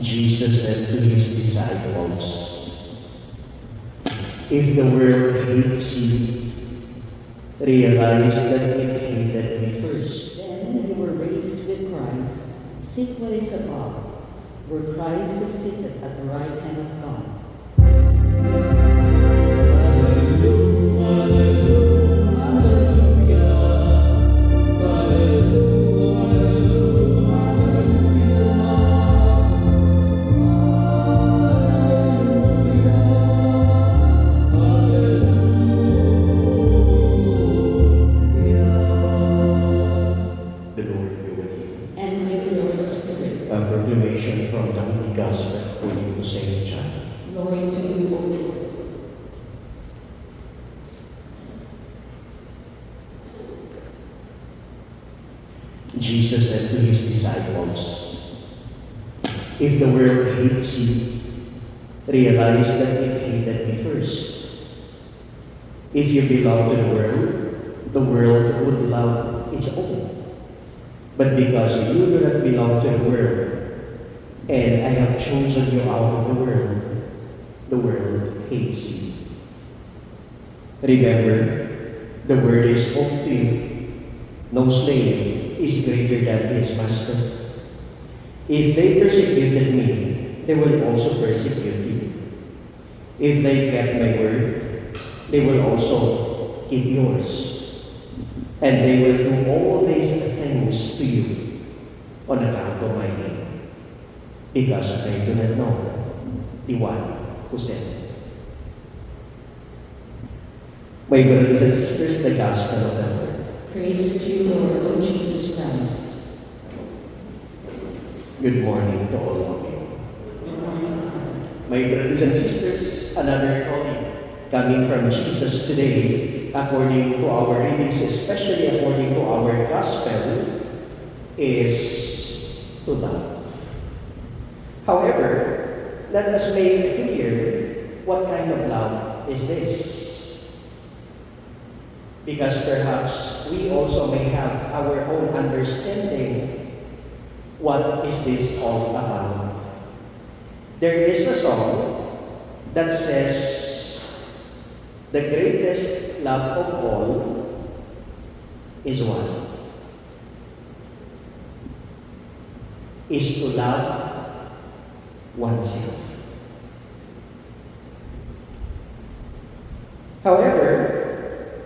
Jesus said to his disciples, "If the world hates you, realize that it hated me first." Then, when you were raised with Christ, seek what is above, where Christ is seated at the right hand of God. The Lord be with you. And with your spirit. A proclamation from the Holy Gospel according to Saint John. Glory to you, O Lord. Jesus said to his disciples, "If the world hates you, realize that it hated me first. If you belong to the world would love its own. But because you do not belong to the world, and I have chosen you out of the world hates you. Remember, the word is spoken to you. No slave is greater than his master. If they persecuted me, they will also persecute you. If they kept my word, they will also keep yours. And they will do all these things to you on account of my name, because they do not know the one who sent me." My brothers and sisters, the Gospel of the Lord. Praise to you, Lord, O Jesus Christ. Good morning to all of you. Good morning, Father. My brothers and sisters, another calling coming from Jesus today, according to our readings, especially according to our Gospel, is to love. However, let us make clear what kind of love is this. Because perhaps we also may have our own understanding. What is this all about? There is a song that says, "The greatest love of all is one. Is to love oneself." However,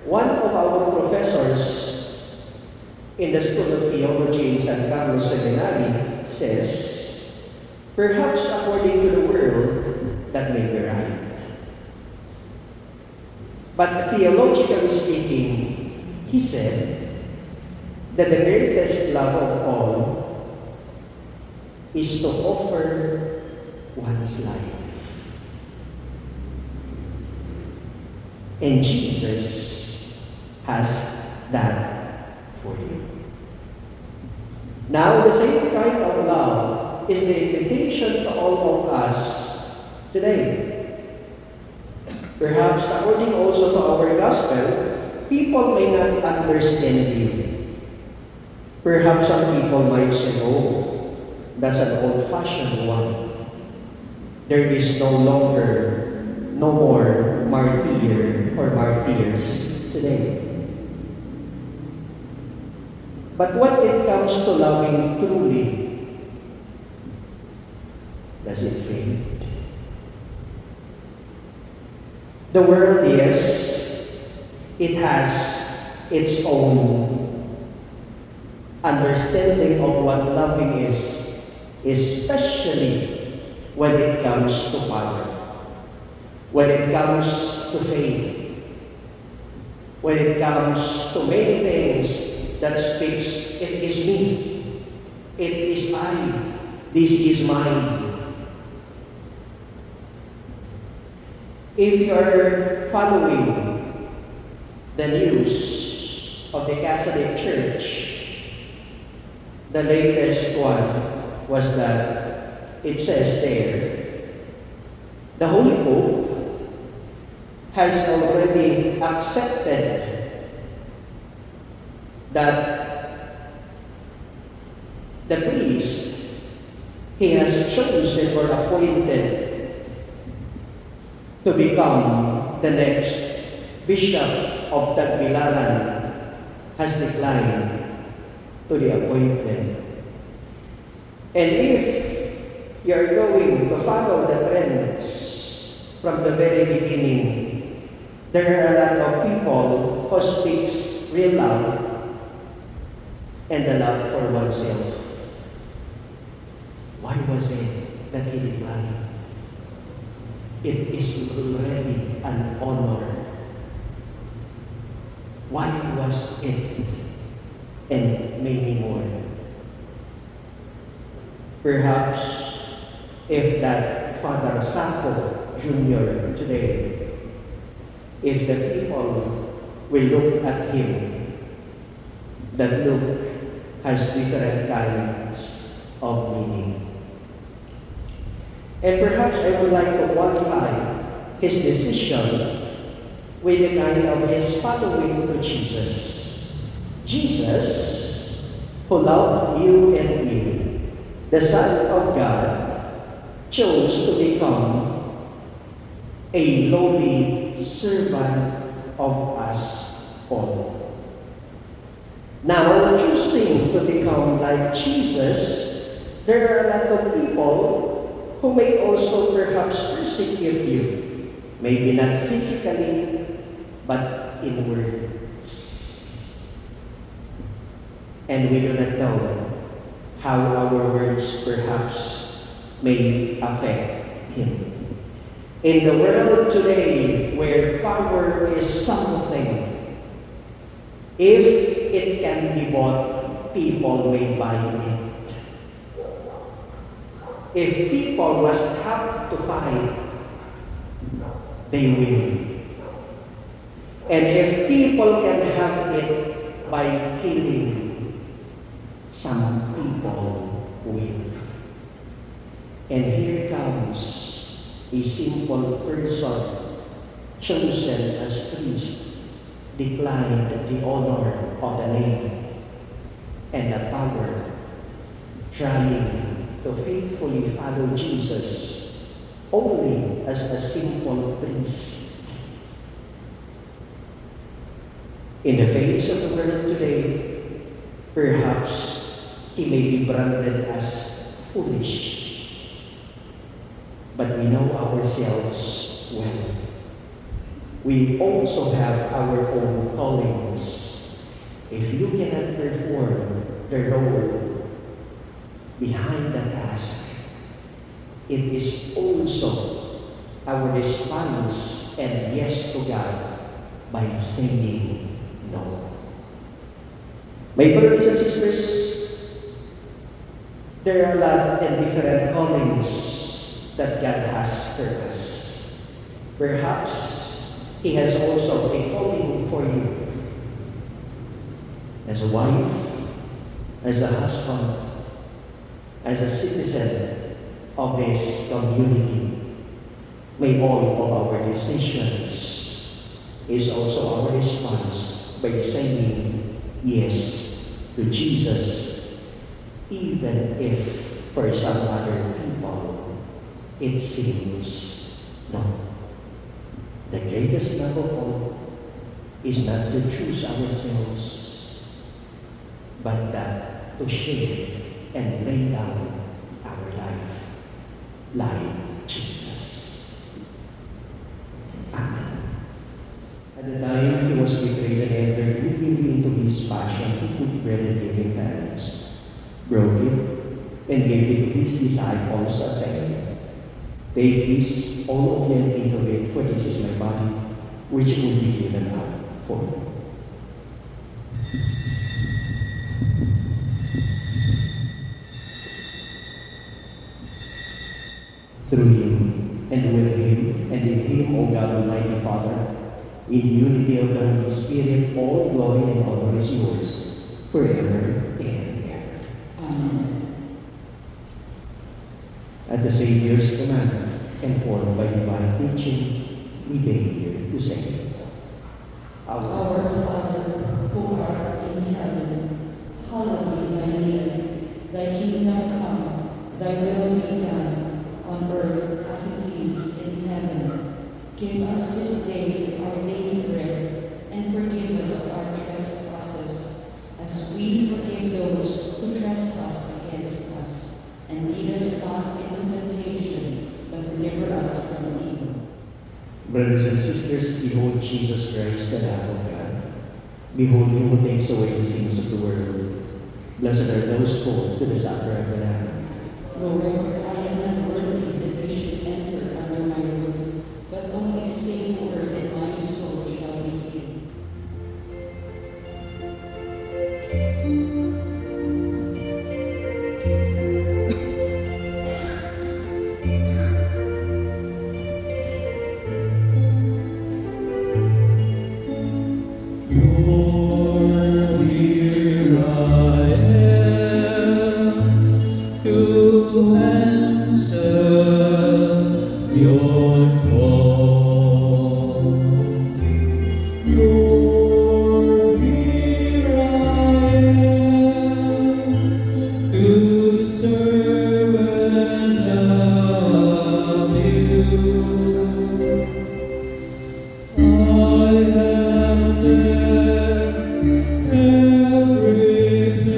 one of our professors in the School of Theology in San Carlos Seminary says, perhaps according to the world, that may be right. But theologically speaking, he said that the greatest love of all is to offer one's life. And Jesus has that for you. Now, the same kind of love is the invitation to all of us today. Perhaps according also to our gospel, people may not understand you. Perhaps some people might say, "Oh, that's an old-fashioned one. There is no more martyr or martyrs today." But when it comes to loving truly, does it fade? The world, yes, it has its own understanding of what loving is, especially when it comes to power, when it comes to faith, when it comes to many things that speaks, "It is me, it is I, this is mine." If you are following the news of the Catholic Church, the latest one was that it says there, the Holy Pope has already accepted that the priest He has chosen or appointed to become the next Bishop of Tagbilaran has declined to the appointment. And if you are going to follow the trends from the very beginning, there are a lot of people who speaks real love and the love for oneself. Why was it that he declined? It is already an honor. Why was it? And many more. Perhaps if that Father Sacco Jr. today, if the people will look at him, that look has different kinds of meaning. And perhaps I would like to qualify his decision with the kind of his following to Jesus. Jesus, who loved you and me, the Son of God, chose to become a lowly servant of us all. Now, choosing to become like Jesus, there are a lot of people who may also perhaps persecute you. Maybe not physically, but in words. And we do not know how our words perhaps may affect him. In the world today, where power is something, if it can be bought, people may buy it. If people must have to fight, they will. And if people can have it by killing, some people will. And here comes a simple person chosen as priest, declined the honor of the name and the power, trying to faithfully follow Jesus only as a simple priest. In the face of the world today, perhaps he may be branded as foolish. But we know ourselves well. We also have our own callings. If you cannot perform the role behind the task, it is also our response and yes to God by saying no. My brothers and sisters, there are a lot and different callings that God has for us. Perhaps He has also a calling for you as a wife, as a husband, as a citizen of this community. May all of our decisions is also our response by saying yes to Jesus, even if for some other people it seems no. The greatest love of all is not to choose ourselves, but that to share and lay down our life like Jesus. Amen. At the time he was betrayed and entered willingly into his passion, he took bread and gave him thanks, broke it, and gave it to his disciples, saying, "Take this, all of you, and eat of it, for this is my body, which will be given up for you." Through him, and with him, and in him, O God Almighty Father, in the unity of the Holy Spirit, all glory and honor is yours, forever and ever. Amen. At the Savior's command, and formed by divine teaching, we dare to say, Our Father, who art in heaven, hallowed be thy name. Thy kingdom come, Thy will be done on earth as it is in heaven. Give us this day our daily bread, and forgive us our trespasses, as we forgive those who trespass against us. And lead us not into temptation, but deliver us from evil. Brothers and sisters, behold Jesus Christ, the Lamb of God. Behold him who takes away the sins of the world. Blessed are those called to the supper of the Lamb. Lord, I am not worthy that you should enter under my roof, but only say a word and my soul shall be healed. Lord, here I am to answer your call. Lord, here I am to serve and love you. I have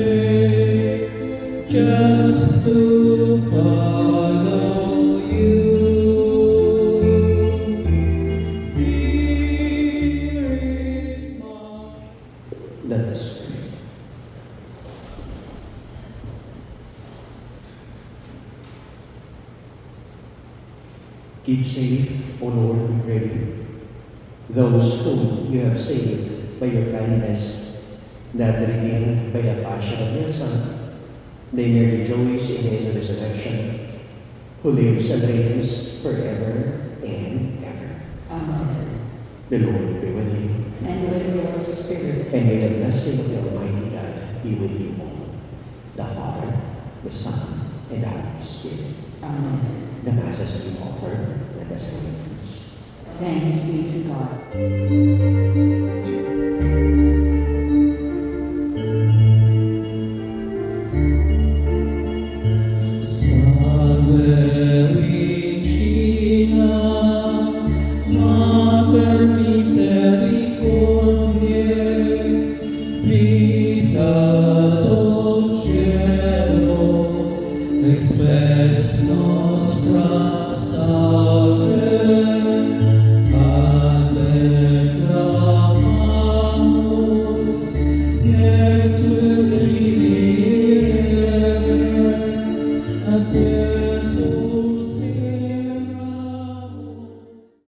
everything just to follow you. Here is my Let us pray. Keep safe, O Lord, we pray, those whom you have saved by your kindness, that redeemed by the passion of your Son, they may rejoice in his resurrection, who lives and reigns forever and ever. Amen. The Lord be with you, And with your spirit. and may the blessing of the Almighty God be with you all, the Father, the Son, and the Holy Spirit. Amen. The Mass has been offered. Let us go in peace. Thanks be to God. Salve Regina, Mater Misericordiae, vita dulcedo, spes nostra salve, a te clamamus, ex miserere, a te